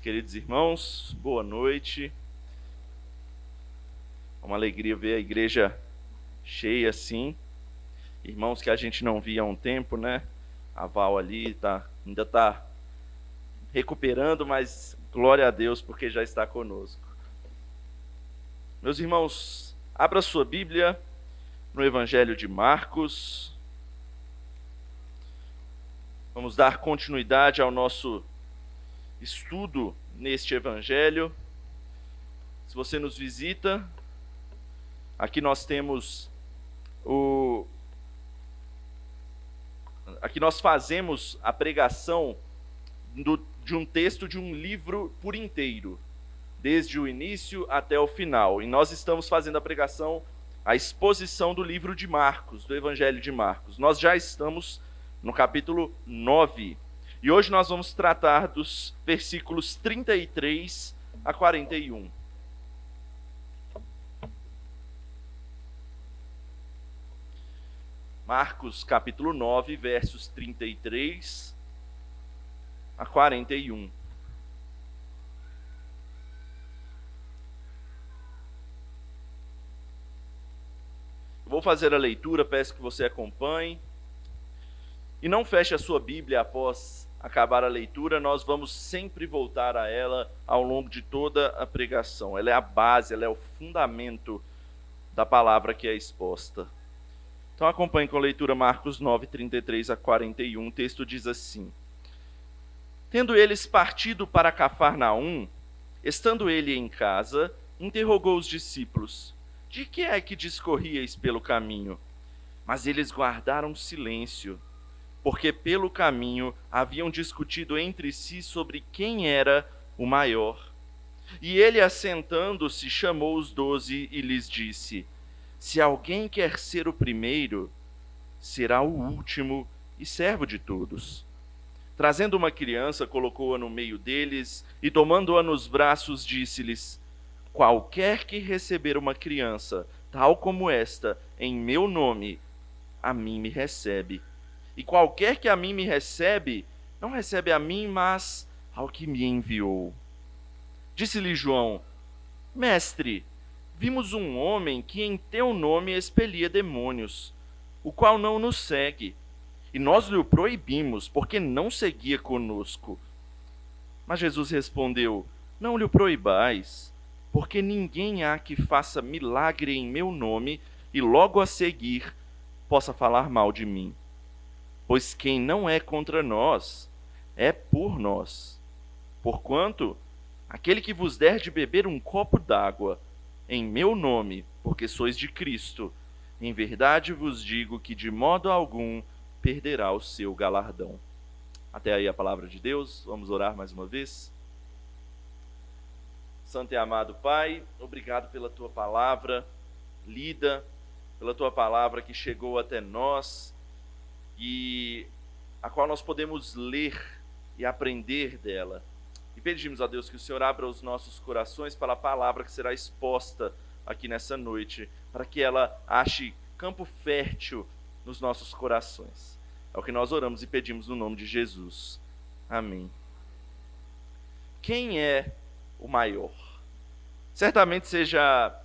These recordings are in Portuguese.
Queridos irmãos, boa noite. É uma alegria ver a igreja cheia assim. Irmãos que a gente não via há um tempo, né? A Val ali ainda está recuperando, mas glória a Deus porque já está conosco. Meus irmãos, abra sua Bíblia no Evangelho de Marcos. Vamos dar continuidade ao nosso estudo neste Evangelho. Se você nos visita, aqui nós temos Aqui nós fazemos a pregação de um texto de um livro por inteiro, desde o início até o final. E nós estamos fazendo a pregação, a exposição do livro de Marcos, do Evangelho de Marcos. Nós já estamos no capítulo 9. E hoje nós vamos tratar dos versículos 33 a 41. Marcos capítulo 9, versos 33 a 41. Eu vou fazer a leitura, peço que você acompanhe. E não feche a sua Bíblia após acabar a leitura, nós vamos sempre voltar a ela ao longo de toda a pregação. Ela é a base, ela é o fundamento da palavra que é exposta. Então acompanhe com a leitura Marcos 9, 33 a 41. O texto diz assim: Tendo eles partido para Cafarnaum, estando ele em casa, interrogou os discípulos: De que é que discorríeis pelo caminho? Mas eles guardaram silêncio, porque pelo caminho haviam discutido entre si sobre quem era o maior. E ele, assentando-se, chamou os 12 e lhes disse: Se alguém quer ser o primeiro, será o último e servo de todos. Trazendo uma criança, colocou-a no meio deles e, tomando-a nos braços, disse-lhes: Qualquer que receber uma criança, tal como esta, em meu nome, a mim me recebe. E qualquer que a mim me recebe, não recebe a mim, mas ao que me enviou. Disse-lhe João: Mestre, vimos um homem que em teu nome expelia demônios, o qual não nos segue. E nós lhe o proibimos, porque não seguia conosco. Mas Jesus respondeu: Não lhe o proibais, porque ninguém há que faça milagre em meu nome e logo a seguir possa falar mal de mim. Pois quem não é contra nós, é por nós. Porquanto, aquele que vos der de beber um copo d'água, em meu nome, porque sois de Cristo, em verdade vos digo que de modo algum perderá o seu galardão. Até aí a palavra de Deus. Vamos orar mais uma vez. Santo e amado Pai, obrigado pela tua palavra lida, pela tua palavra que chegou até nós e a qual nós podemos ler e aprender dela. E pedimos a Deus que o Senhor abra os nossos corações para a palavra que será exposta aqui nessa noite, para que ela ache campo fértil nos nossos corações. É o que nós oramos e pedimos no nome de Jesus. Amém. Quem é o maior? Certamente seja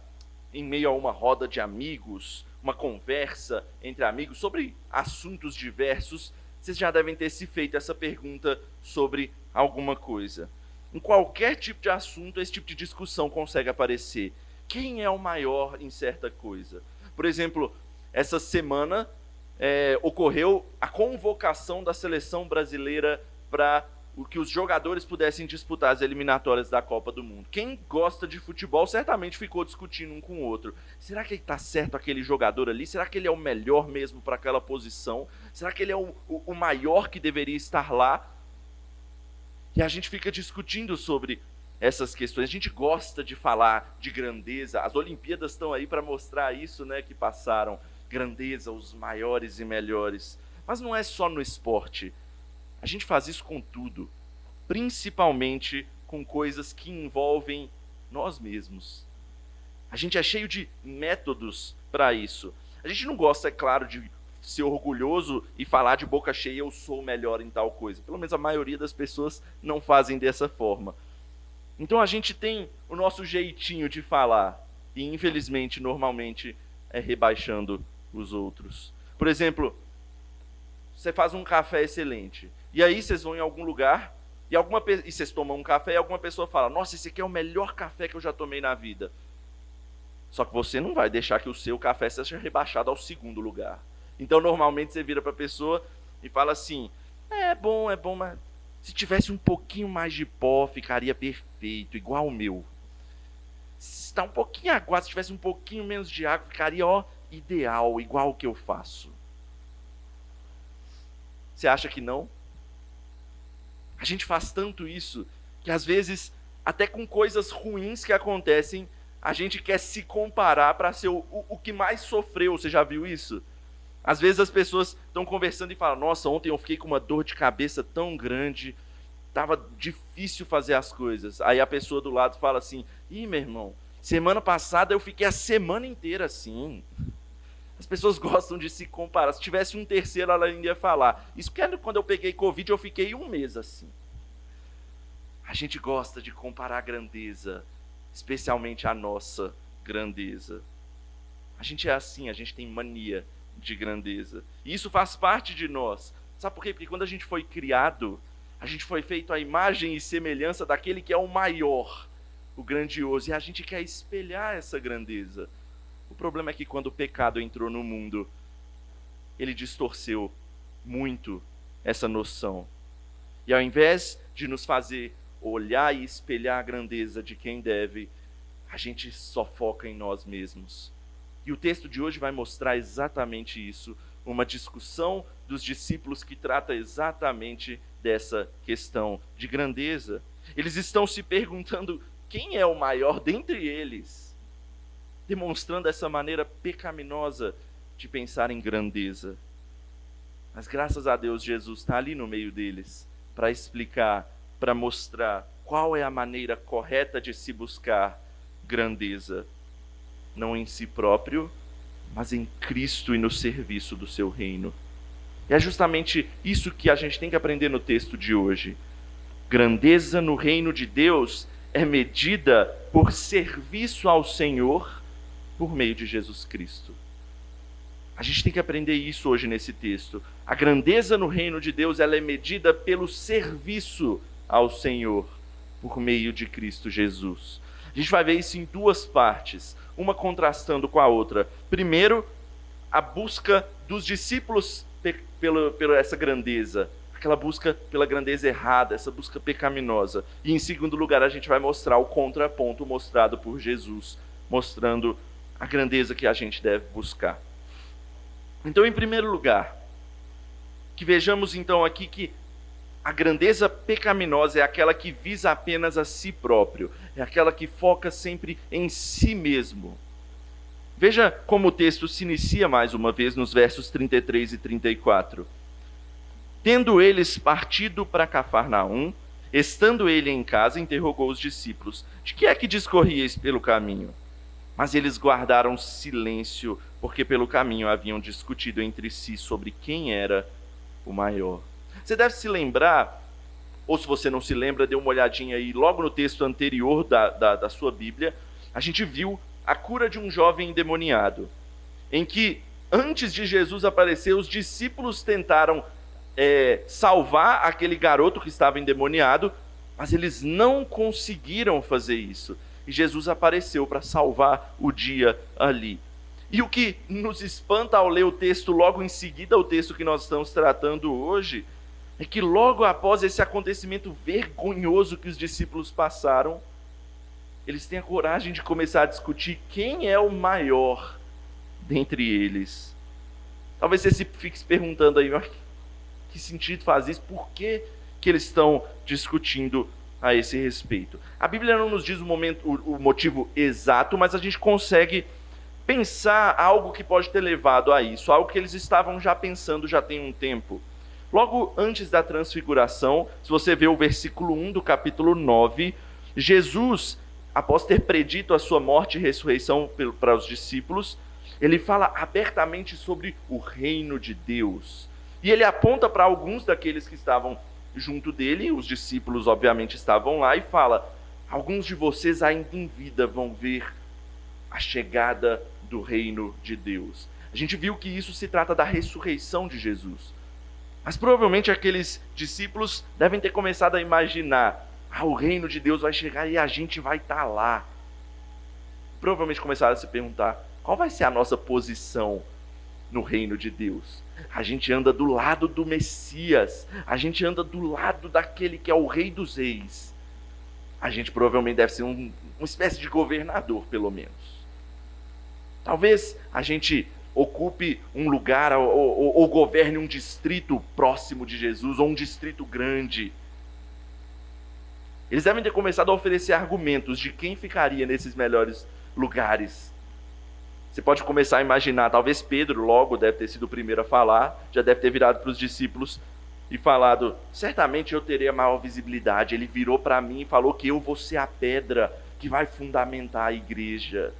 em meio a uma roda de amigos, uma conversa entre amigos sobre assuntos diversos, vocês já devem ter se feito essa pergunta sobre alguma coisa. Em qualquer tipo de assunto, esse tipo de discussão consegue aparecer. Quem é o maior em certa coisa? Por exemplo, essa semana ocorreu a convocação da seleção brasileira para que os jogadores pudessem disputar as eliminatórias da Copa do Mundo. Quem gosta de futebol certamente ficou discutindo um com o outro. Será que está certo aquele jogador ali? Será que ele é o melhor mesmo para aquela posição? Será que ele é o maior que deveria estar lá? E a gente fica discutindo sobre essas questões. A gente gosta de falar de grandeza. As Olimpíadas estão aí para mostrar isso, né, que passaram. Grandeza, os maiores e melhores. Mas não é só no esporte. A gente faz isso com tudo, principalmente com coisas que envolvem nós mesmos. A gente é cheio de métodos para isso. A gente não gosta, é claro, de ser orgulhoso e falar de boca cheia, eu sou o melhor em tal coisa. Pelo menos a maioria das pessoas não fazem dessa forma. Então a gente tem o nosso jeitinho de falar e, infelizmente, normalmente é rebaixando os outros. Por exemplo, você faz um café excelente e aí vocês vão em algum lugar e vocês tomam um café e alguma pessoa fala: nossa, esse aqui é o melhor café que eu já tomei na vida. Só que você não vai deixar que o seu café seja rebaixado ao segundo lugar. Então, normalmente, você vira para a pessoa e fala assim: é bom, mas se tivesse um pouquinho mais de pó, ficaria perfeito, igual o meu. Se está um pouquinho aguado, se tivesse um pouquinho menos de água, ficaria, ideal, igual o que eu faço. Você acha que não? A gente faz tanto isso, que às vezes, até com coisas ruins que acontecem, a gente quer se comparar para ser o que mais sofreu. Você já viu isso? Às vezes as pessoas estão conversando e falam: nossa, ontem eu fiquei com uma dor de cabeça tão grande, estava difícil fazer as coisas. Aí a pessoa do lado fala assim: ih, meu irmão, semana passada eu fiquei a semana inteira assim. As pessoas gostam de se comparar. Se tivesse um terceiro, ela ainda ia falar: isso porque quando eu peguei Covid eu fiquei um mês assim. A gente gosta de comparar a grandeza, especialmente a nossa grandeza. A gente é assim, a gente tem mania de grandeza. E isso faz parte de nós. Sabe por quê? Porque quando a gente foi criado, a gente foi feito à imagem e semelhança daquele que é o maior, o grandioso. E a gente quer espelhar essa grandeza. O problema é que quando o pecado entrou no mundo, ele distorceu muito essa noção. E ao invés de nos fazer olhar e espelhar a grandeza de quem deve, a gente só foca em nós mesmos. E o texto de hoje vai mostrar exatamente isso, uma discussão dos discípulos que trata exatamente dessa questão de grandeza. Eles estão se perguntando quem é o maior dentre eles, demonstrando essa maneira pecaminosa de pensar em grandeza. Mas graças a Deus, Jesus está ali no meio deles para explicar, para mostrar qual é a maneira correta de se buscar grandeza. Não em si próprio, mas em Cristo e no serviço do seu reino. E é justamente isso que a gente tem que aprender no texto de hoje. Grandeza no reino de Deus é medida por serviço ao Senhor por meio de Jesus Cristo. A gente tem que aprender isso hoje nesse texto. A grandeza no reino de Deus, ela é medida pelo serviço ao Senhor por meio de Cristo Jesus. A gente vai ver isso em duas partes, uma contrastando com a outra. Primeiro, a busca dos discípulos pela essa grandeza, aquela busca pela grandeza errada, essa busca pecaminosa. E em segundo lugar, a gente vai mostrar o contraponto mostrado por Jesus, mostrando a grandeza que a gente deve buscar. Então, em primeiro lugar, que vejamos então aqui que a grandeza pecaminosa é aquela que visa apenas a si próprio, é aquela que foca sempre em si mesmo. Veja como o texto se inicia mais uma vez nos versos 33 e 34. Tendo eles partido para Cafarnaum, estando ele em casa, interrogou os discípulos: de que é que discorríeis pelo caminho? Mas eles guardaram silêncio, porque pelo caminho haviam discutido entre si sobre quem era o maior. Você deve se lembrar, ou se você não se lembra, dê uma olhadinha aí, logo no texto anterior da sua Bíblia, a gente viu a cura de um jovem endemoniado, em que, antes de Jesus aparecer, os discípulos tentaram salvar aquele garoto que estava endemoniado, mas eles não conseguiram fazer isso. E Jesus apareceu para salvar o dia ali. E o que nos espanta ao ler o texto logo em seguida, o texto que nós estamos tratando hoje, é que logo após esse acontecimento vergonhoso que os discípulos passaram, eles têm a coragem de começar a discutir quem é o maior dentre eles. Talvez você se fique se perguntando aí: que sentido faz isso? Por que eles estão discutindo a esse respeito? A Bíblia não nos diz o motivo exato, mas a gente consegue pensar algo que pode ter levado a isso, algo que eles estavam já pensando já tem um tempo. Logo antes da transfiguração, se você vê o versículo 1 do capítulo 9, Jesus, após ter predito a sua morte e ressurreição para os discípulos, ele fala abertamente sobre o reino de Deus. E ele aponta para alguns daqueles que estavam junto dele, os discípulos obviamente estavam lá, e fala: Alguns de vocês ainda em vida vão ver a chegada do reino de Deus. A gente viu que isso se trata da ressurreição de Jesus. Mas provavelmente aqueles discípulos devem ter começado a imaginar: o reino de Deus vai chegar e a gente vai estar lá. Provavelmente começaram a se perguntar: qual vai ser a nossa posição no reino de Deus? A gente anda do lado do Messias, a gente anda do lado daquele que é o Rei dos Reis. A gente provavelmente deve ser uma espécie de governador, pelo menos. Talvez a gente ocupe um lugar ou governe um distrito próximo de Jesus, ou um distrito grande. Eles devem ter começado a oferecer argumentos de quem ficaria nesses melhores lugares. Você pode começar a imaginar, talvez Pedro logo deve ter sido o primeiro a falar, já deve ter virado para os discípulos e falado: certamente eu terei a maior visibilidade. Ele virou para mim e falou que eu vou ser a pedra que vai fundamentar a igreja.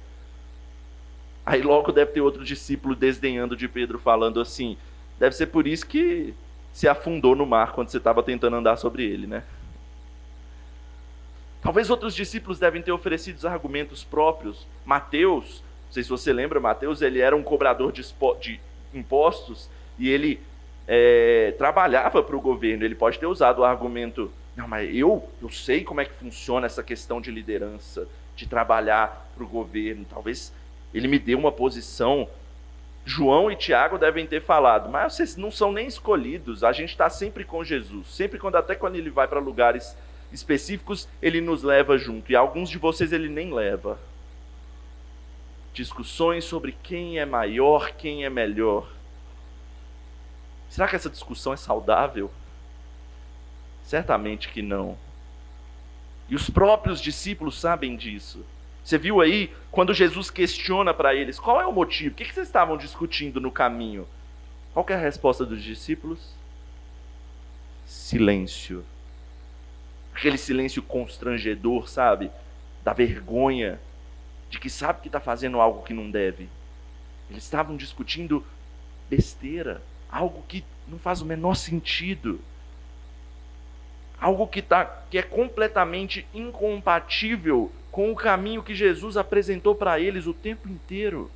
Aí logo deve ter outro discípulo desdenhando de Pedro, falando assim: deve ser por isso que se afundou no mar quando você estava tentando andar sobre ele, né? Talvez outros discípulos devem ter oferecido argumentos próprios. Mateus, não sei se você lembra, Mateus, ele era um cobrador de impostos e ele trabalhava para o governo. Ele pode ter usado o argumento: não, mas eu sei como é que funciona essa questão de liderança, de trabalhar para o governo. Talvez ele me dê uma posição. João e Tiago devem ter falado: mas vocês não são nem escolhidos, a gente está sempre com Jesus. Sempre até quando ele vai para lugares específicos, ele nos leva junto. E alguns de vocês ele nem leva. Discussões sobre quem é maior, quem é melhor. Será que essa discussão é saudável? Certamente que não. E os próprios discípulos sabem disso. Você viu aí, quando Jesus questiona para eles: qual é o motivo? O que vocês estavam discutindo no caminho? Qual que é a resposta dos discípulos? Silêncio. Aquele silêncio constrangedor, sabe? Da vergonha, de que sabe que está fazendo algo que não deve. Eles estavam discutindo besteira, algo que não faz o menor sentido. Algo que é completamente incompatível com o caminho que Jesus apresentou para eles o tempo inteiro.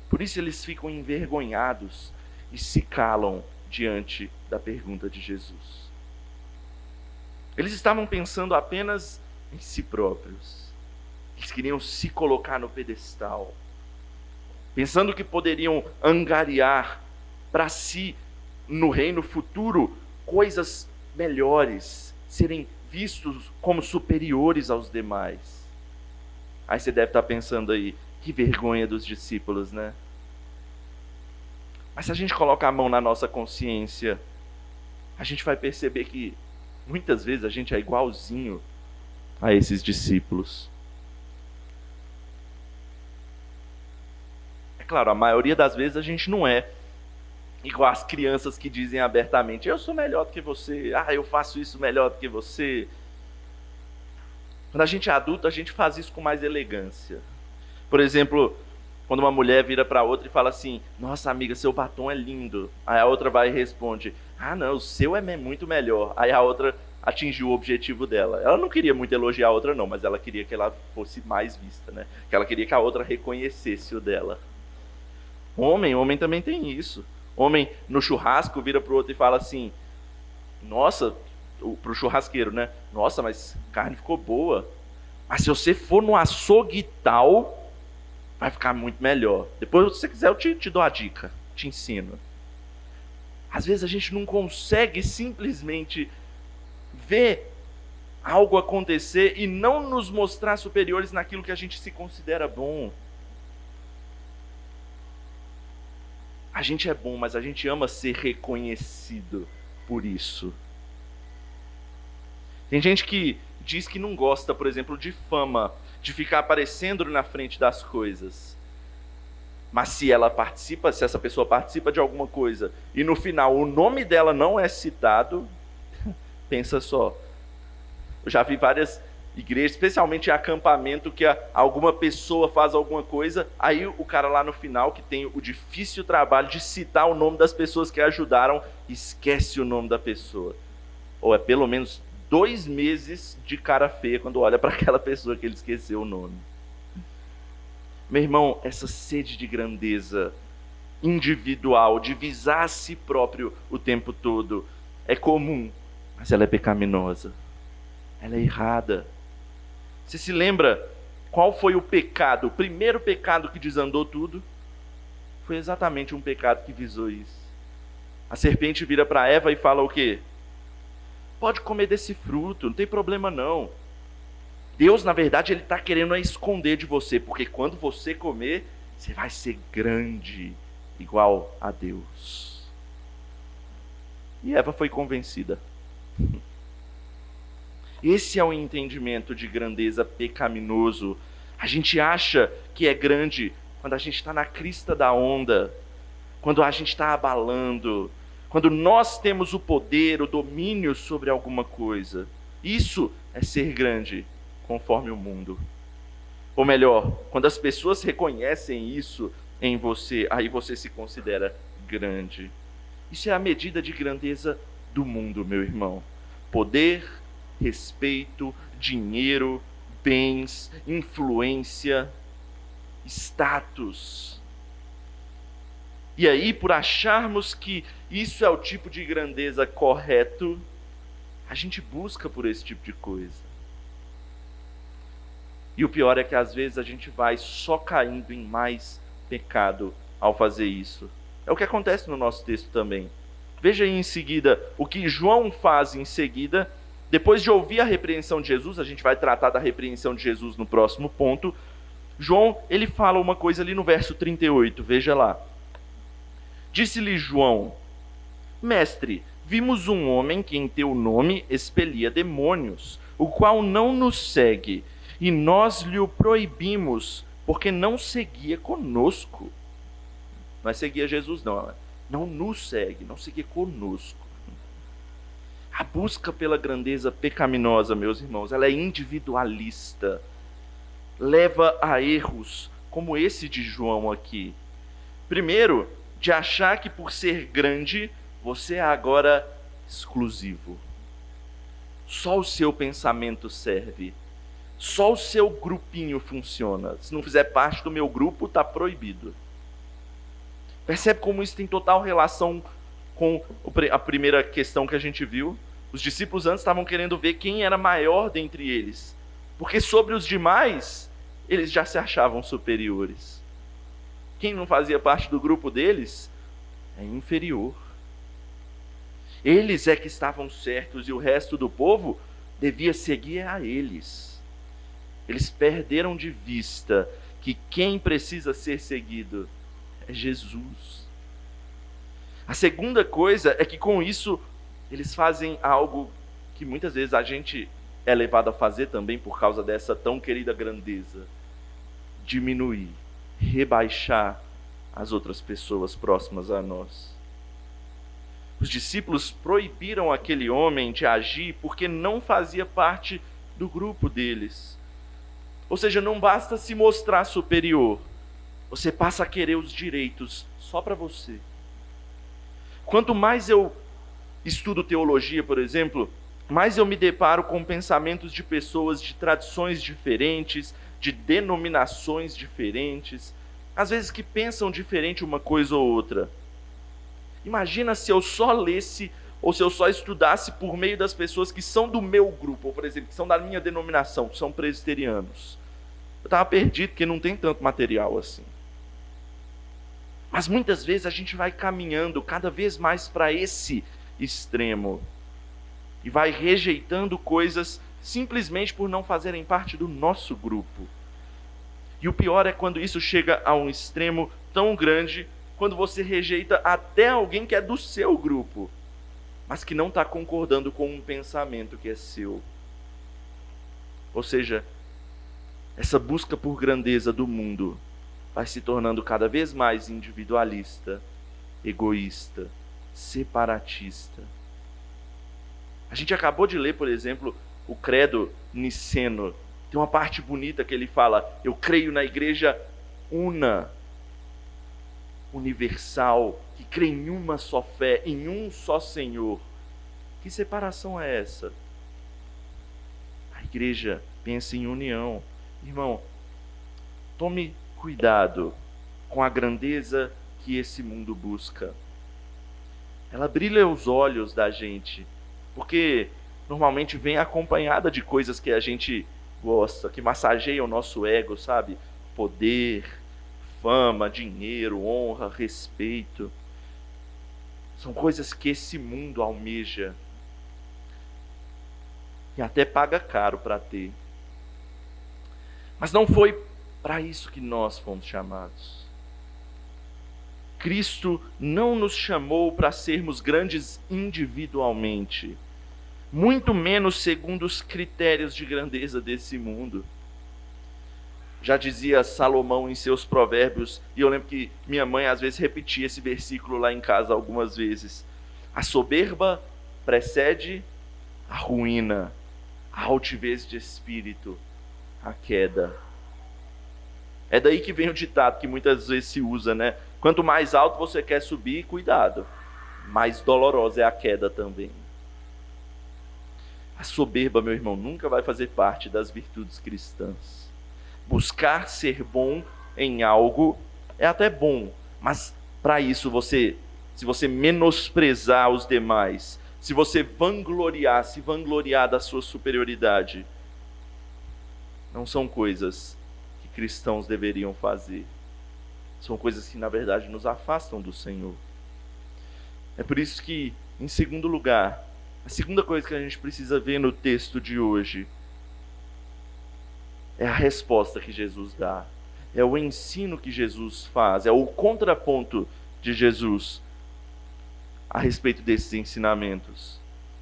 Por isso eles ficam envergonhados e se calam diante da pergunta de Jesus. Eles estavam pensando apenas em si próprios. Eles queriam se colocar no pedestal, pensando que poderiam angariar para si, no reino futuro, coisas melhores, serem vistos como superiores aos demais. Aí você deve estar pensando aí: que vergonha dos discípulos, né? Mas se a gente colocar a mão na nossa consciência, a gente vai perceber que muitas vezes a gente é igualzinho a esses discípulos. É claro, a maioria das vezes a gente não é igual as crianças que dizem abertamente: eu sou melhor do que você, eu faço isso melhor do que você. Quando a gente é adulto, a gente faz isso com mais elegância. Por exemplo, quando uma mulher vira para outra e fala assim: nossa amiga, seu batom é lindo. Aí a outra vai e responde: não, o seu é muito melhor. Aí a outra atingiu o objetivo dela. Ela não queria muito elogiar a outra não, mas ela queria que ela fosse mais vista, né? Que ela queria que a outra reconhecesse o dela. Homem também tem isso. Homem no churrasco vira pro outro e fala assim: nossa, pro churrasqueiro, né? Nossa, mas a carne ficou boa. Mas se você for no açougue tal, vai ficar muito melhor. Depois, se você quiser, eu te dou a dica, te ensino. Às vezes a gente não consegue simplesmente ver algo acontecer e não nos mostrar superiores naquilo que a gente se considera bom. A gente é bom, mas a gente ama ser reconhecido por isso. Tem gente que diz que não gosta, por exemplo, de fama, de ficar aparecendo na frente das coisas. Mas se essa pessoa participa de alguma coisa e no final o nome dela não é citado, pensa só. Eu já vi várias igrejas, especialmente em acampamento, que alguma pessoa faz alguma coisa, aí o cara lá no final, que tem o difícil trabalho de citar o nome das pessoas que ajudaram, esquece o nome da pessoa. Ou é pelo menos 2 meses de cara feia quando olha para aquela pessoa que ele esqueceu o nome. Meu irmão, essa sede de grandeza individual, de visar a si próprio o tempo todo, é comum, mas ela é pecaminosa. Ela é errada. Você se lembra qual foi o pecado, o primeiro pecado que desandou tudo? Foi exatamente um pecado que visou isso. A serpente vira para Eva e fala o quê? Pode comer desse fruto, não tem problema não. Deus, na verdade, ele está querendo esconder de você, porque quando você comer, você vai ser grande, igual a Deus. E Eva foi convencida. Esse é o entendimento de grandeza pecaminoso. A gente acha que é grande quando a gente está na crista da onda, quando a gente está abalando, quando nós temos o poder, o domínio sobre alguma coisa. Isso é ser grande, conforme o mundo. Ou melhor, quando as pessoas reconhecem isso em você, aí você se considera grande. Isso é a medida de grandeza do mundo, meu irmão. Poder, respeito, dinheiro, bens, influência, status. E aí, por acharmos que isso é o tipo de grandeza correto, a gente busca por esse tipo de coisa. E o pior é que às vezes a gente vai só caindo em mais pecado ao fazer isso. É o que acontece no nosso texto também. Veja aí em seguida o que João faz em seguida. Depois de ouvir a repreensão de Jesus, a gente vai tratar da repreensão de Jesus no próximo ponto. João, ele fala uma coisa ali no verso 38, veja lá. Disse-lhe João: Mestre, vimos um homem que em teu nome expelia demônios, o qual não nos segue, e nós lhe o proibimos, porque não seguia conosco. Não é seguia Jesus, não nos segue, não seguia conosco. A busca pela grandeza pecaminosa, meus irmãos, ela é individualista, leva a erros como esse de João aqui. Primeiro, de achar que por ser grande, você é agora exclusivo. Só o seu pensamento serve. Só o seu grupinho funciona. Se não fizer parte do meu grupo, está proibido. Percebe como isso tem total relação com a primeira questão que a gente viu? Os discípulos antes estavam querendo ver quem era maior dentre eles. Porque sobre os demais, eles já se achavam superiores. Quem não fazia parte do grupo deles é inferior. Eles é que estavam certos e o resto do povo devia seguir a eles. Eles perderam de vista que quem precisa ser seguido é Jesus. A segunda coisa é que com isso eles fazem algo que muitas vezes a gente é levado a fazer também por causa dessa tão querida grandeza. Diminuir, rebaixar as outras pessoas próximas a nós. Os discípulos proibiram aquele homem de agir porque não fazia parte do grupo deles. Ou seja, não basta se mostrar superior, você passa a querer os direitos só para você. Quanto mais eu estudo teologia, por exemplo, mais eu me deparo com pensamentos de pessoas de tradições diferentes, de denominações diferentes, às vezes que pensam diferente uma coisa ou outra. Imagina se eu só lesse ou se eu só estudasse por meio das pessoas que são do meu grupo, ou por exemplo, que são da minha denominação, que são presbiterianos. Eu estava perdido porque não tem tanto material assim. Mas muitas vezes a gente vai caminhando cada vez mais para esse extremo e vai rejeitando coisas simplesmente por não fazerem parte do nosso grupo. E o pior é quando isso chega a um extremo tão grande, quando você rejeita até alguém que é do seu grupo, mas que não está concordando com um pensamento que é seu. Ou seja, essa busca por grandeza do mundo vai se tornando cada vez mais individualista, egoísta, separatista. A gente acabou de ler, por exemplo, o credo niceno. Tem uma parte bonita que ele fala: eu creio na igreja una, universal, que crê em uma só fé, em um só Senhor. Que separação é essa? igreja pensa em união. Irmão, tome cuidado com a grandeza que esse mundo busca. Ela brilha os olhos da gente, porque normalmente vem acompanhada de coisas que a gente gosta, que massageiam o nosso ego, sabe? Poder, fama, dinheiro, honra, respeito. São coisas que esse mundo almeja e até paga caro para ter. Mas não foi para isso que nós fomos chamados. Cristo não nos chamou para sermos grandes individualmente, muito menos segundo os critérios de grandeza desse mundo. Já dizia Salomão em seus provérbios, e eu lembro que minha mãe às vezes repetia esse versículo lá em casa algumas vezes: a soberba precede a ruína, a altivez de espírito, a queda. É daí que vem o ditado que muitas vezes se usa, né? Quanto mais alto você quer subir, cuidado, mais dolorosa é a queda também. A soberba, meu irmão, nunca vai fazer parte das virtudes cristãs. Buscar ser bom em algo é até bom, mas para isso se você menosprezar os demais, se você se vangloriar da sua superioridade, não são coisas que cristãos deveriam fazer. São coisas que, na verdade, nos afastam do Senhor. É por isso que, em segundo lugar, a segunda coisa que a gente precisa ver no texto de hoje é a resposta que Jesus dá. É o ensino que Jesus faz, é o contraponto de Jesus a respeito desses ensinamentos.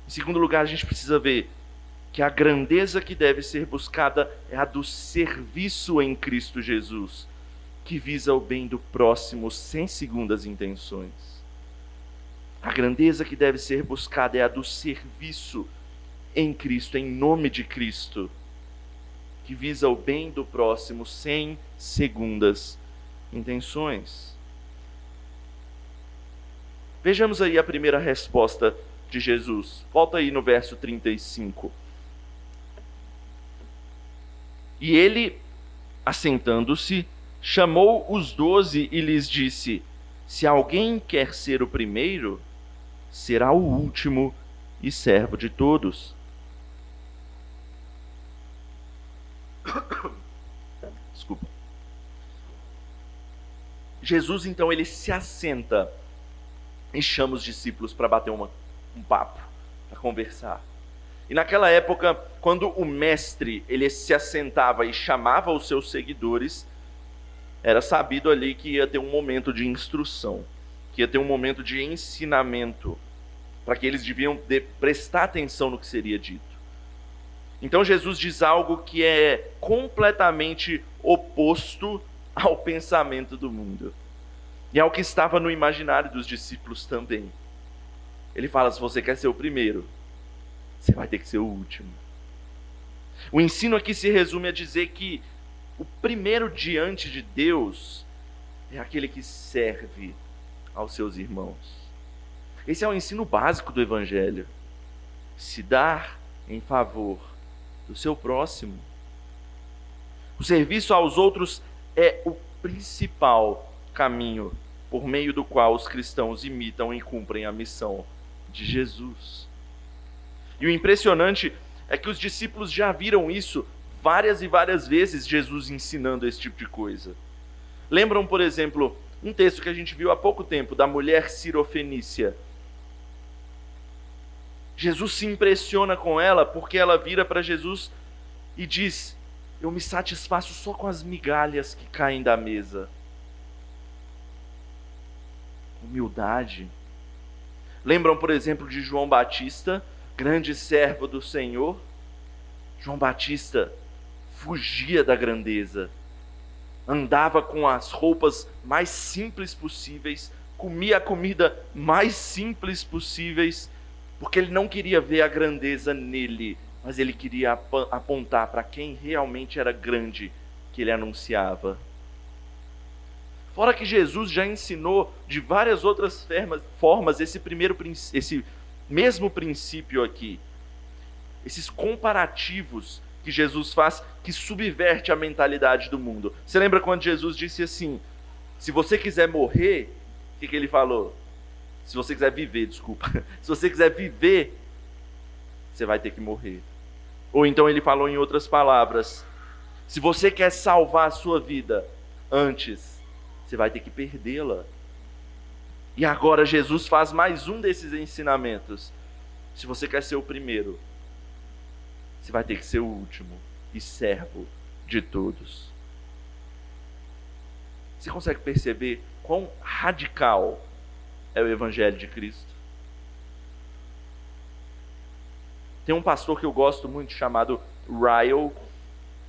Em segundo lugar, a gente precisa ver que a grandeza que deve ser buscada é a do serviço em Cristo Jesus, que visa o bem do próximo sem segundas intenções. A grandeza que deve ser buscada é a do serviço em Cristo, em nome de Cristo, que visa o bem do próximo sem segundas intenções. Vejamos aí a primeira resposta de Jesus. Volta aí no verso 35. E ele, assentando-se, chamou os 12 e lhes disse: se alguém quer ser o primeiro, será o último e servo de todos. Desculpa. Jesus, então, ele se assenta e chama os discípulos para bater um papo, para conversar. E naquela época, quando o mestre ele se assentava e chamava os seus seguidores, era sabido ali que ia ter um momento de instrução, que ia ter um momento de ensinamento, para que eles deviam prestar atenção no que seria dito. Então Jesus diz algo que é completamente oposto ao pensamento do mundo. E é o que estava no imaginário dos discípulos também. Ele fala: se você quer ser o primeiro, você vai ter que ser o último. O ensino aqui se resume a dizer que o primeiro diante de Deus é aquele que serve aos seus irmãos. Esse é o ensino básico do Evangelho. Se dar em favor do seu próximo. O serviço aos outros é o principal caminho por meio do qual os cristãos imitam e cumprem a missão de Jesus. E o impressionante é que os discípulos já viram isso várias e várias vezes, Jesus ensinando esse tipo de coisa. Lembram, por exemplo, um texto que a gente viu há pouco tempo, da mulher cirofenícia. Jesus se impressiona com ela porque ela vira para Jesus e diz: eu me satisfaço só com as migalhas que caem da mesa. Humildade. Lembram, por exemplo, de João Batista, grande servo do Senhor? João Batista fugia da grandeza, andava com as roupas mais simples possíveis, comia a comida mais simples possíveis, porque ele não queria ver a grandeza nele, mas ele queria apontar para quem realmente era grande que ele anunciava. Fora que Jesus já ensinou de várias outras formas esse mesmo princípio aqui. Esses comparativos que Jesus faz que subverte a mentalidade do mundo. Você lembra quando Jesus disse assim, se você quiser morrer, o que ele falou? Se você quiser viver, desculpa. Se você quiser viver, você vai ter que morrer. Ou então ele falou em outras palavras, se você quer salvar a sua vida antes, você vai ter que perdê-la. E agora Jesus faz mais um desses ensinamentos. Se você quer ser o primeiro, você vai ter que ser o último e servo de todos. Você consegue perceber quão radical é o Evangelho de Cristo? Tem um pastor que eu gosto muito chamado Ryle,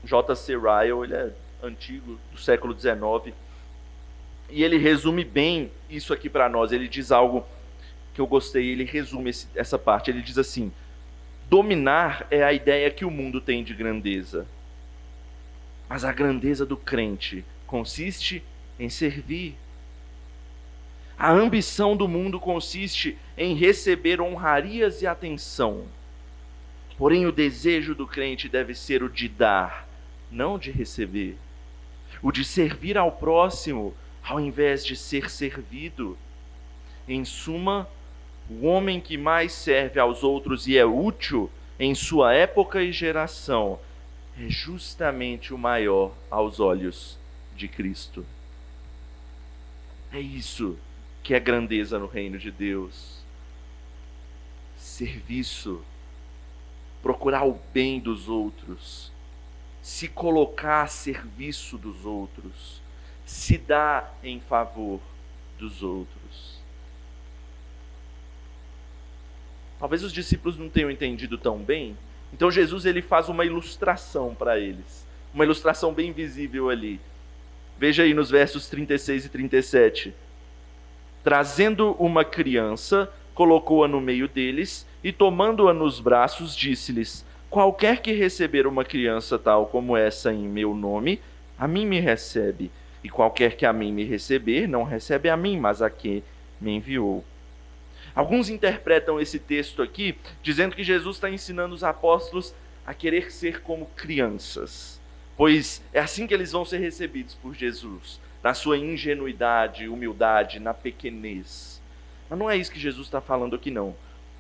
J.C. Ryle, ele é antigo, do século XIX, e ele resume bem isso aqui para nós. Ele diz algo que eu gostei, ele resume essa parte, ele diz assim, dominar é a ideia que o mundo tem de grandeza, mas a grandeza do crente consiste em servir. A ambição do mundo consiste em receber honrarias e atenção. Porém, o desejo do crente deve ser o de dar, não de receber. O de servir ao próximo, ao invés de ser servido. Em suma, o homem que mais serve aos outros e é útil em sua época e geração é justamente o maior aos olhos de Cristo. É isso que é grandeza no reino de Deus. Serviço, procurar o bem dos outros, se colocar a serviço dos outros, se dar em favor dos outros. Talvez os discípulos não tenham entendido tão bem, então Jesus ele faz uma ilustração para eles, uma ilustração bem visível ali. Veja aí nos versos 36 e 37. Trazendo uma criança, colocou-a no meio deles e tomando-a nos braços, disse-lhes, qualquer que receber uma criança tal como essa em meu nome, a mim me recebe. E qualquer que a mim me receber, não recebe a mim, mas a quem me enviou. Alguns interpretam esse texto aqui, dizendo que Jesus está ensinando os apóstolos a querer ser como crianças. Pois é assim que eles vão ser recebidos por Jesus, na sua ingenuidade, humildade, na pequenez. Mas não é isso que Jesus está falando aqui não.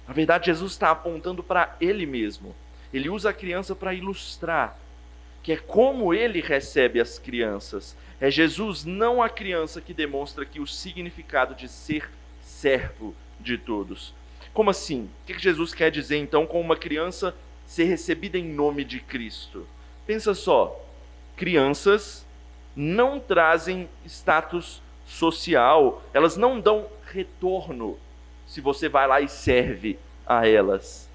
Na verdade, Jesus está apontando para Ele mesmo. Ele usa a criança para ilustrar, que é como Ele recebe as crianças. É Jesus, não a criança, que demonstra aqui o significado de ser servo de todos. Como assim? O que Jesus quer dizer então com uma criança ser recebida em nome de Cristo? Pensa só, crianças não trazem status social, elas não dão retorno se você vai lá e serve a elas.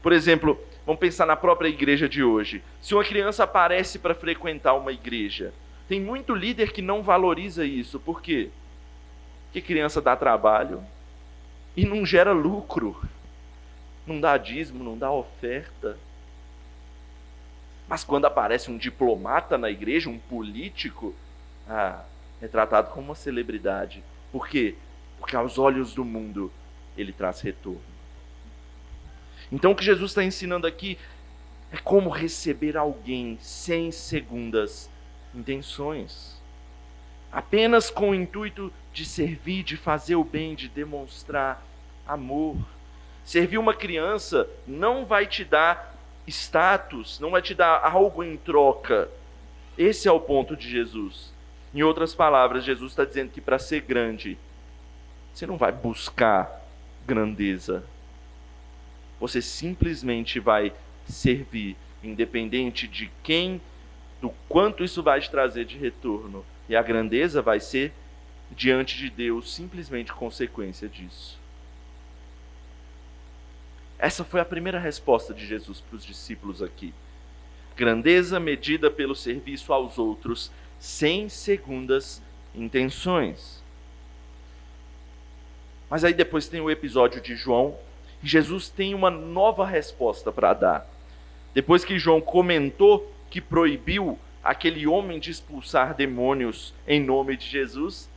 Por exemplo, vamos pensar na própria igreja de hoje. Se uma criança aparece para frequentar uma igreja, tem muito líder que não valoriza isso. Por quê? Porque criança dá trabalho e não gera lucro, não dá dízimo, não dá oferta. Mas quando aparece um diplomata na igreja, um político, é tratado como uma celebridade. Por quê? Porque aos olhos do mundo ele traz retorno. Então o que Jesus está ensinando aqui é como receber alguém sem segundas intenções. Apenas com o intuito de servir, de fazer o bem, de demonstrar amor. Servir uma criança não vai te dar status, não vai te dar algo em troca. Esse é o ponto de Jesus. Em outras palavras, Jesus está dizendo que para ser grande, você não vai buscar grandeza. Você simplesmente vai servir, independente de quem, do quanto isso vai te trazer de retorno. E a grandeza vai ser, diante de Deus, simplesmente consequência disso. Essa foi a primeira resposta de Jesus para os discípulos aqui. Grandeza medida pelo serviço aos outros, sem segundas intenções. Mas aí depois tem o episódio de João, e Jesus tem uma nova resposta para dar. Depois que João comentou que proibiu aquele homem de expulsar demônios em nome de Jesus,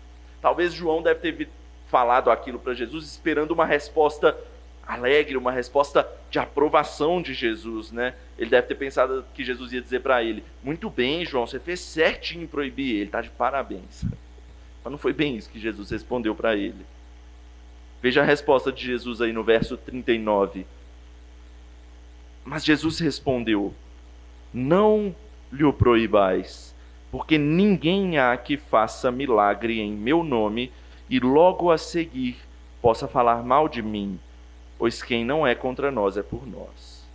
talvez João deve ter falado aquilo para Jesus esperando uma resposta alegre, uma resposta de aprovação de Jesus, né? Ele deve ter pensado que Jesus ia dizer para ele: muito bem, João, você fez certinho em proibir ele, está de parabéns. Mas não foi bem isso que Jesus respondeu para ele. Veja a resposta de Jesus aí no verso 39. Mas Jesus respondeu: não lhe o proibais, porque ninguém há que faça milagre em meu nome e logo a seguir possa falar mal de mim, pois quem não é contra nós é por nós.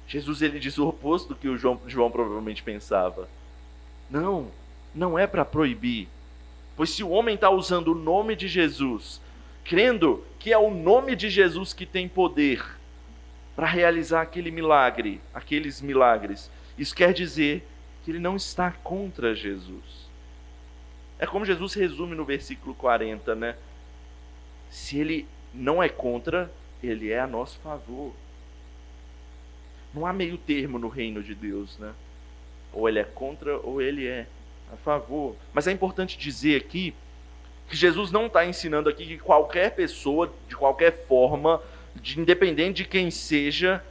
Jesus, ele diz o oposto do que o João provavelmente pensava. Não é para proibir, pois se o homem está usando o nome de Jesus, crendo que é o nome de Jesus que tem poder para realizar aqueles milagres, isso quer dizer que ele não está contra Jesus. É como Jesus resume no versículo 40, né? Se ele não é contra, ele é a nosso favor. Não há meio termo no reino de Deus, né? Ou ele é contra, ou ele é a favor. Mas é importante dizer aqui que Jesus não está ensinando aqui que qualquer pessoa, de qualquer forma, independente de quem seja,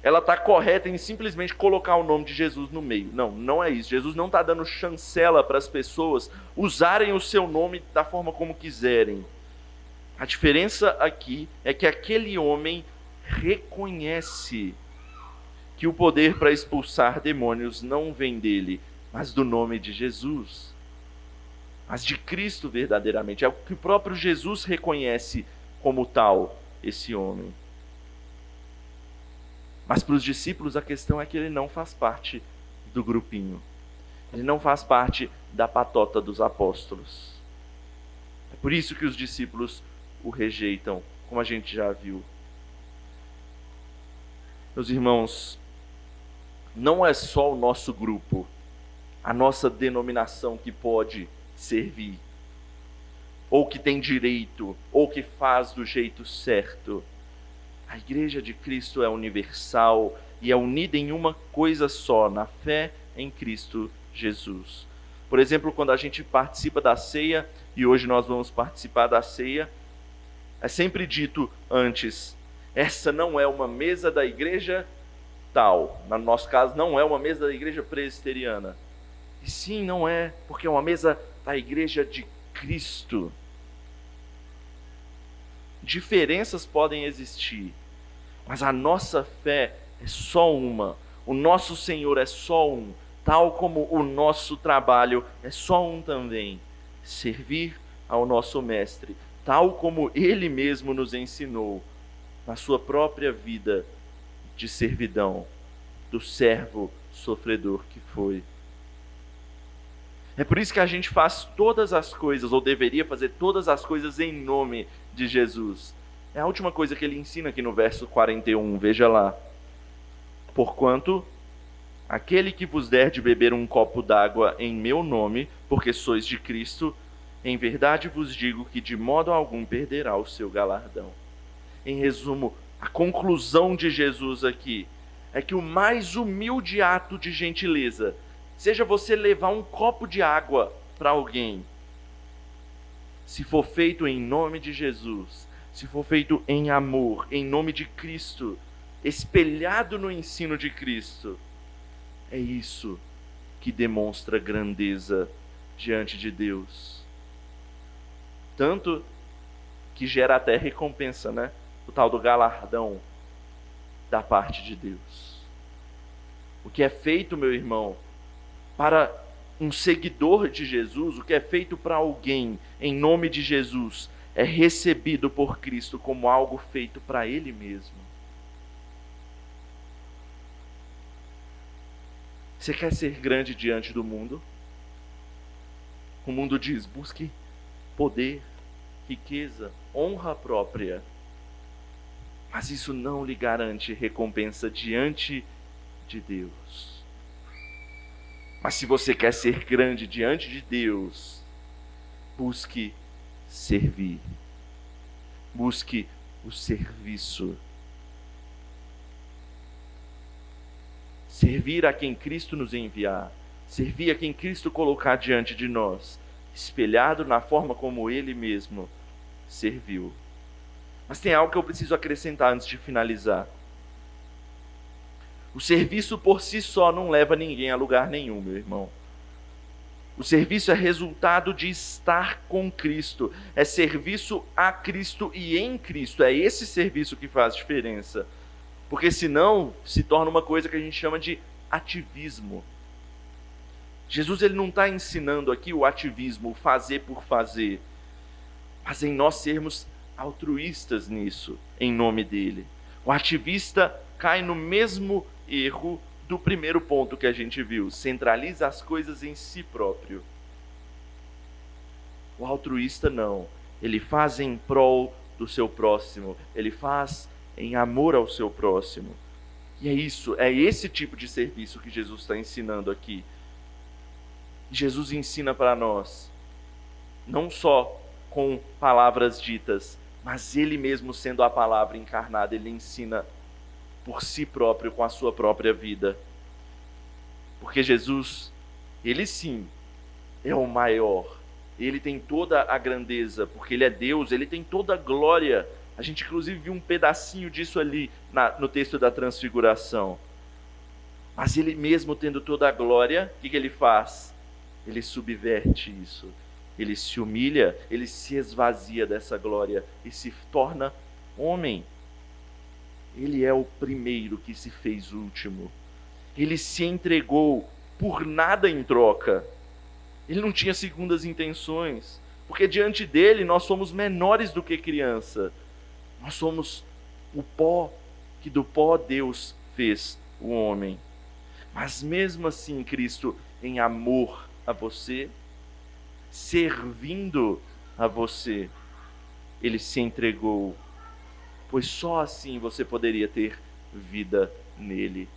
ela está correta em simplesmente colocar o nome de Jesus no meio. Não é isso. Jesus não está dando chancela para as pessoas usarem o seu nome da forma como quiserem. A diferença aqui é que aquele homem reconhece que o poder para expulsar demônios não vem dele, mas do nome de Jesus. Mas de Cristo verdadeiramente. É o que o próprio Jesus reconhece como tal, esse homem. Mas para os discípulos a questão é que ele não faz parte do grupinho. Ele não faz parte da patota dos apóstolos. É por isso que os discípulos o rejeitam, como a gente já viu. Meus irmãos, não é só o nosso grupo, a nossa denominação que pode servir, ou que tem direito, ou que faz do jeito certo. A Igreja de Cristo é universal e é unida em uma coisa só, na fé em Cristo Jesus. Por exemplo, quando a gente participa da ceia, e hoje nós vamos participar da ceia, é sempre dito antes: essa não é uma mesa da igreja tal. No nosso caso, não é uma mesa da igreja presbiteriana. E sim, não é, porque é uma mesa da igreja de Cristo. Diferenças podem existir, mas a nossa fé é só uma. O nosso Senhor é só um, tal como o nosso trabalho é só um também. Servir ao nosso Mestre, tal como Ele mesmo nos ensinou na sua própria vida de servidão, do servo sofredor que foi. É por isso que a gente faz todas as coisas, ou deveria fazer todas as coisas em nome de Jesus. É a última coisa que ele ensina aqui no verso 41, veja lá. Porquanto aquele que vos der de beber um copo d'água em meu nome, porque sois de Cristo, em verdade vos digo que de modo algum perderá o seu galardão. Em resumo, a conclusão de Jesus aqui é que o mais humilde ato de gentileza seja você levar um copo de água para alguém. Se for feito em nome de Jesus, se for feito em amor, em nome de Cristo, espelhado no ensino de Cristo, é isso que demonstra grandeza diante de Deus. Tanto que gera até recompensa, né? O tal do galardão da parte de Deus. O que é feito, meu irmão, para um seguidor de Jesus, o que é feito para alguém em nome de Jesus, é recebido por Cristo como algo feito para Ele mesmo. Você quer ser grande diante do mundo? O mundo diz: busque poder, riqueza, honra própria. Mas isso não lhe garante recompensa diante de Deus. Mas se você quer ser grande diante de Deus, busque servir. Busque o serviço. Servir a quem Cristo nos enviar. Servir a quem Cristo colocar diante de nós, espelhado na forma como Ele mesmo serviu. Mas tem algo que eu preciso acrescentar antes de finalizar. O serviço por si só não leva ninguém a lugar nenhum, meu irmão. O serviço é resultado de estar com Cristo. É serviço a Cristo e em Cristo. É esse serviço que faz diferença. Porque senão se torna uma coisa que a gente chama de ativismo. Jesus ele não está ensinando aqui o ativismo, o fazer por fazer. Mas em nós sermos altruístas nisso, em nome dele. O ativista cai no mesmo erro do primeiro ponto que a gente viu, centraliza as coisas em si próprio. O altruísta não, ele faz em prol do seu próximo, ele faz em amor ao seu próximo. E é isso, é esse tipo de serviço que Jesus está ensinando aqui. Jesus ensina para nós, não só com palavras ditas, mas ele mesmo sendo a palavra encarnada, ele ensina por si próprio, com a sua própria vida. Porque Jesus, ele sim, é o maior. Ele tem toda a grandeza, porque ele é Deus, ele tem toda a glória. A gente inclusive viu um pedacinho disso ali no texto da transfiguração. Mas ele mesmo tendo toda a glória, o que ele faz? Ele subverte isso. Ele se humilha, ele se esvazia dessa glória e se torna homem. Ele é o primeiro que se fez último. Ele se entregou por nada em troca. Ele não tinha segundas intenções, porque diante dele nós somos menores do que criança. Nós somos o pó, que do pó Deus fez o homem. Mas mesmo assim, Cristo, em amor a você, servindo a você, ele se entregou, pois só assim você poderia ter vida nele.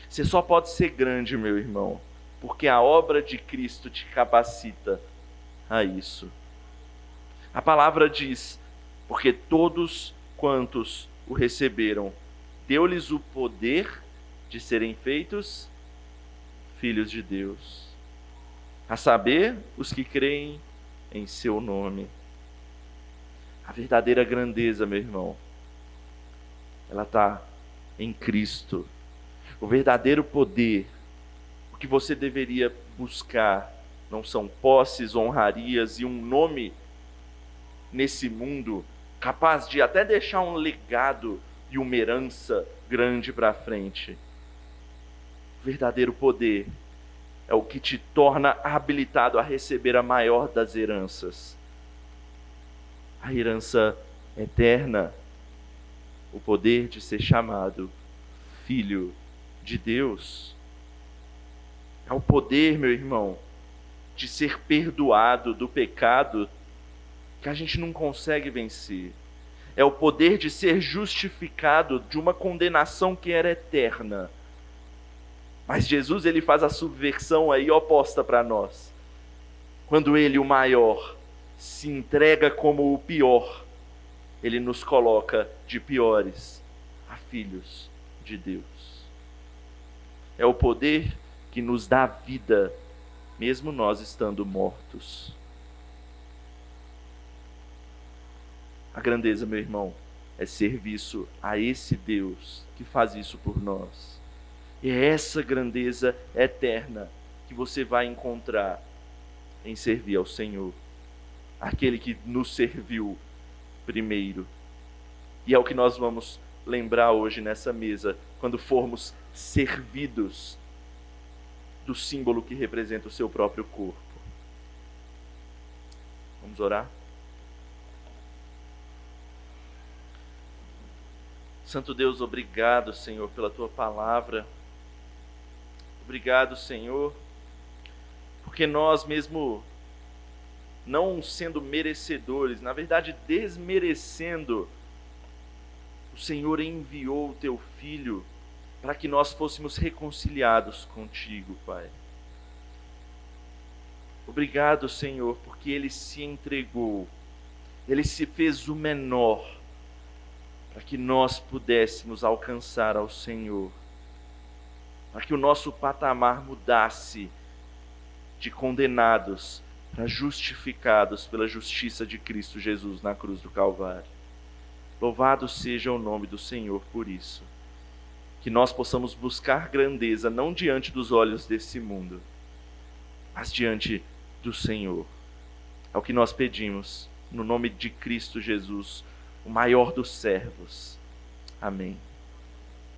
Você só pode ser grande, meu irmão, porque a obra de Cristo te capacita a isso. A palavra diz, porque todos quantos o receberam, deu-lhes o poder de serem feitos filhos de Deus, a saber, os que creem em seu nome. A verdadeira grandeza, meu irmão, ela está em Cristo. O verdadeiro poder, o que você deveria buscar, não são posses, honrarias e um nome nesse mundo capaz de até deixar um legado e uma herança grande para frente. O verdadeiro poder é o que te torna habilitado a receber a maior das heranças. A herança eterna, o poder de ser chamado filho de Deus. É o poder, meu irmão, de ser perdoado do pecado que a gente não consegue vencer. É o poder de ser justificado de uma condenação que era eterna. Mas Jesus, ele faz a subversão aí oposta para nós. Quando ele, o maior, se entrega como o pior, ele nos coloca de piores a filhos de Deus. É o poder que nos dá vida, mesmo nós estando mortos. A grandeza, meu irmão, é serviço a esse Deus que faz isso por nós. E é essa grandeza eterna que você vai encontrar em servir ao Senhor, aquele que nos serviu primeiro. E é o que nós vamos lembrar hoje nessa mesa, quando formos servidos do símbolo que representa o seu próprio corpo. Vamos orar? Santo Deus, obrigado, Senhor, pela Tua palavra. Obrigado, Senhor, porque nós mesmo não sendo merecedores, na verdade desmerecendo, o Senhor enviou o Teu Filho para que nós fôssemos reconciliados contigo, Pai. Obrigado, Senhor, porque Ele se entregou, Ele se fez o menor, para que nós pudéssemos alcançar ao Senhor, para que o nosso patamar mudasse de condenados para justificados pela justiça de Cristo Jesus na cruz do Calvário. Louvado seja o nome do Senhor por isso. Que nós possamos buscar grandeza não diante dos olhos desse mundo, mas diante do Senhor. É o que nós pedimos, no nome de Cristo Jesus, o maior dos servos. Amém.